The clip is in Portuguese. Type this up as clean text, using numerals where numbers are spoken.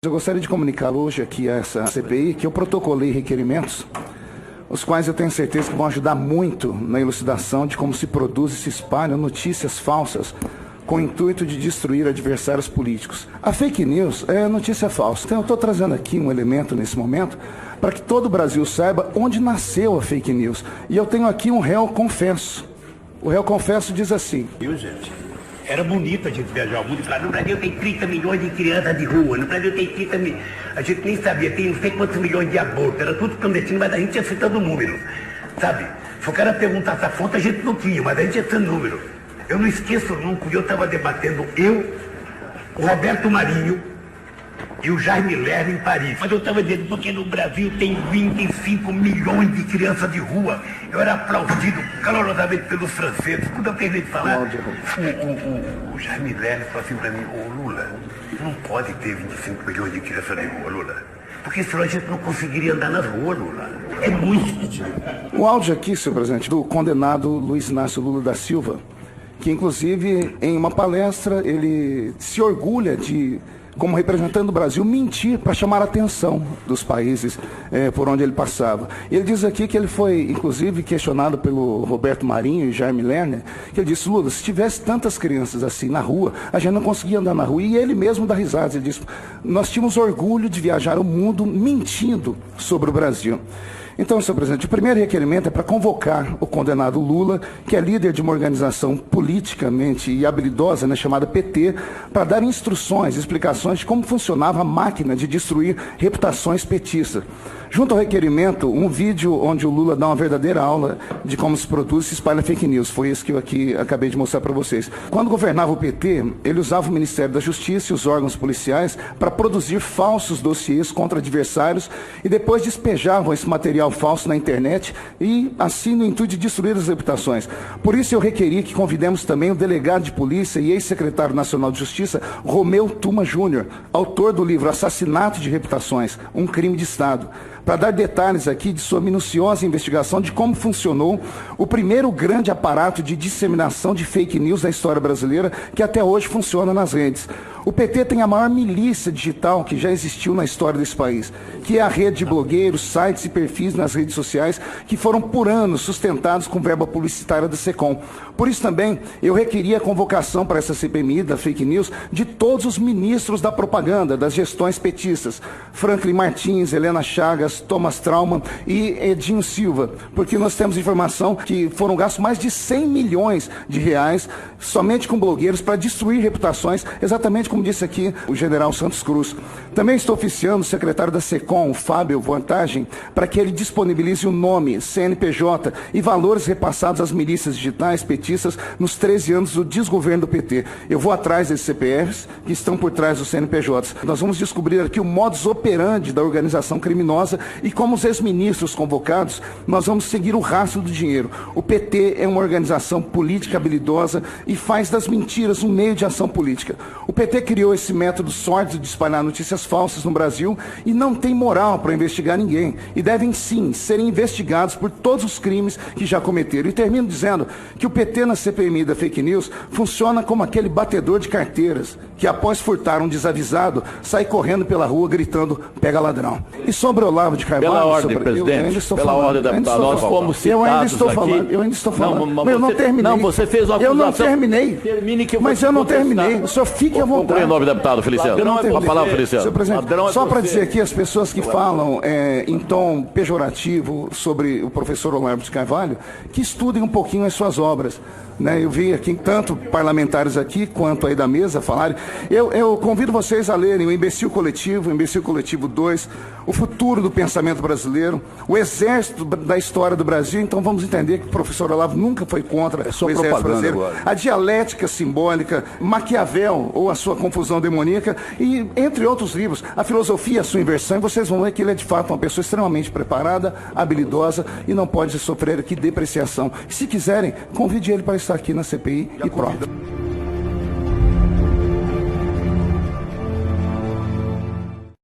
Eu gostaria de comunicar hoje aqui a essa CPI que eu protocolei requerimentos, os quais eu tenho certeza que vão ajudar muito na elucidação de como se produz e se espalham notícias falsas com o intuito de destruir adversários políticos. A fake news é notícia falsa. Então eu estou trazendo aqui um elemento nesse momento para que todo o Brasil saiba onde nasceu a fake news. E eu tenho aqui um réu confesso. O réu confesso diz assim... Viu, gente? Era bonito a gente viajar ao mundo e falar, no Brasil tem 30 milhões de crianças de rua, no Brasil tem 30 milhões, a gente nem sabia, tem não sei quantos milhões de abortos, era tudo clandestino, mas a gente ia citando número, sabe? Se o cara perguntasse a fonte, a gente não tinha, mas a gente ia citando número. Eu não esqueço nunca, eu estava debatendo, o Roberto Marinho e o Jaime Lerner em Paris. Mas eu estava dizendo, porque no Brasil tem 25 milhões de crianças de rua. Eu era aplaudido calorosamente pelos franceses. Quando eu terminei de falar, o Jaime Lerner falou assim para mim, ô Lula, não pode ter 25 milhões de crianças de rua, Lula. Porque senão a gente não conseguiria andar nas ruas, Lula. É muito. O áudio aqui, senhor presidente, do condenado Luiz Inácio Lula da Silva, que inclusive em uma palestra ele se orgulha de, como representante do Brasil, mentir para chamar a atenção dos países por onde ele passava. Ele diz aqui que ele foi, inclusive, questionado pelo Roberto Marinho e Jaime Lerner, que ele disse, Lula, se tivesse tantas crianças assim na rua, a gente não conseguia andar na rua. E ele mesmo dá risada, ele disse, nós tínhamos orgulho de viajar o mundo mentindo sobre o Brasil. Então, senhor presidente, o primeiro requerimento é para convocar o condenado Lula, que é líder de uma organização politicamente e habilidosa, né, chamada PT, para dar instruções, explicações de como funcionava a máquina de destruir reputações petistas. Junto ao requerimento, um vídeo onde o Lula dá uma verdadeira aula de como se produz e se espalha fake news. Foi isso que eu aqui acabei de mostrar para vocês. Quando governava o PT, ele usava o Ministério da Justiça e os órgãos policiais para produzir falsos dossiês contra adversários e depois despejavam esse material falso na internet e assim no intuito de destruir as reputações. Por isso eu requeri que convidemos também o delegado de polícia e ex-secretário nacional de Justiça, Romeu Tuma Júnior, autor do livro Assassinato de Reputações, um crime de Estado, para dar detalhes aqui de sua minuciosa investigação de como funcionou o primeiro grande aparato de disseminação de fake news da história brasileira, que até hoje funciona nas redes. O PT tem a maior milícia digital que já existiu na história desse país, que é a rede de blogueiros, sites e perfis nas redes sociais que foram por anos sustentados com verba publicitária da SECOM. Por isso também eu requeri a convocação para essa CPMI da fake news de todos os ministros da propaganda, das gestões petistas, Franklin Martins, Helena Chagas, Thomas Trauman e Edinho Silva, porque nós temos informação que foram gastos mais de 100 milhões de reais somente com blogueiros para destruir reputações, exatamente como disse aqui o general Santos Cruz. Também estou oficiando o secretário da SECOM, Fábio Vantagem, para que ele disponibilize o nome, CNPJ e valores repassados às milícias digitais petistas nos 13 anos do desgoverno do PT. Eu vou atrás desses CPFs que estão por trás dos CNPJs. Nós vamos descobrir aqui o modus operandi da organização criminosa e como os ex-ministros convocados, nós vamos seguir o rastro do dinheiro. O PT é uma organização política habilidosa e faz das mentiras um meio de ação política. O PT criou esse método sórdido de espalhar notícias falsas no Brasil e não tem moral para investigar ninguém. E devem sim serem investigados por todos os crimes que já cometeram. E termino dizendo que o PT na CPMI da fake news funciona como aquele batedor de carteiras que após furtar um desavisado sai correndo pela rua gritando pega ladrão. E sobre o Olavo de Carvalho... Pela ordem, presidente, pela ordem, deputado, nós fomos citados eu ainda estou falando. Eu não terminei. Não, você fez uma acusação. Eu não terminei. Termine que eu mas eu não terminei. O senhor fique à vontade. Em nome do deputado Feliciano. A palavra, Feliciano. Senhor presidente, só para dizer aqui, as pessoas que falam em tom pejorativo sobre o professor Olavo de Carvalho, que estudem um pouquinho as suas obras. Né? Eu vi aqui, tanto parlamentares aqui, quanto aí da mesa falarem. Eu convido vocês a lerem o Imbecil Coletivo 2, O Futuro do Pensamento Brasileiro, O Exército da História do Brasil. Então vamos entender que o professor Olavo nunca foi contra o Exército Brasileiro. Agora. A Dialética Simbólica, Maquiavel ou a Sua Confusão Demoníaca e, entre outros livros, A Filosofia e a Sua Inversão. E vocês vão ver que ele é de fato uma pessoa extremamente preparada, habilidosa e não pode sofrer aqui depreciação. E, se quiserem, convide ele para estar aqui na CPI e pronto.